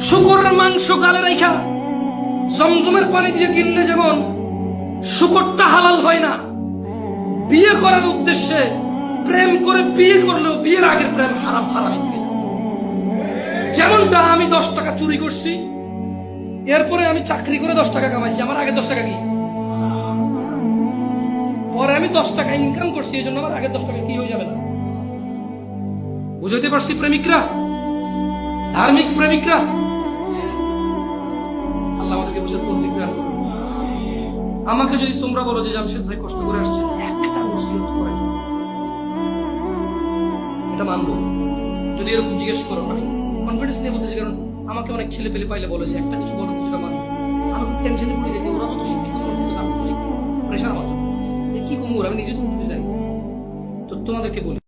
শুকরের মাংস গালে রাখা জমজমের পানি দিয়ে গিললে যেমন শুকরটা হালাল হয় না, বিয়ে করার উদ্দেশ্যে প্রেম করে বিয়ে করলেও বিয়ের আগের প্রেম হারাম হারামি হয়ে যায়। যেমনটা আমি 10 টাকা চুরি করছি, এরপরে আমি চাকরি করে 10 টাকা কামাইছি, আমার আগে 10 টাকা কি, পরে আমি 10 টাকা ইনকাম করছি, এই জন্য আমার আগে 10 টাকা কি হয়ে যাবে না। বুঝাইতে পারছি প্রেমিকরা, ধার্মিক প্রেমিকরা? আল্লাহ আমাদেরকে বুঝে তৌফিক দান করুন। আমাকে যদি তোমরা বলো যে জামশেদ ভাই কষ্ট করে আসছে, একটা নসিহত করেন, এটা মানবো। যদি এরকম জিজ্ঞেস করো, আমি কনফিডেন্স নিয়ে বলতেছি, কারণ আমাকে অনেক ছেলে পেলে পাইলে বলে যে একটা কিছু বলো যেটা মানবো। আমি খুব টেনশনে পড়ে যাই, ওরা তো শিক্ষিত, প্রেশার মতো কি কুমুর, আমি নিজে তো জানি। তো তোমাদেরকে বলি,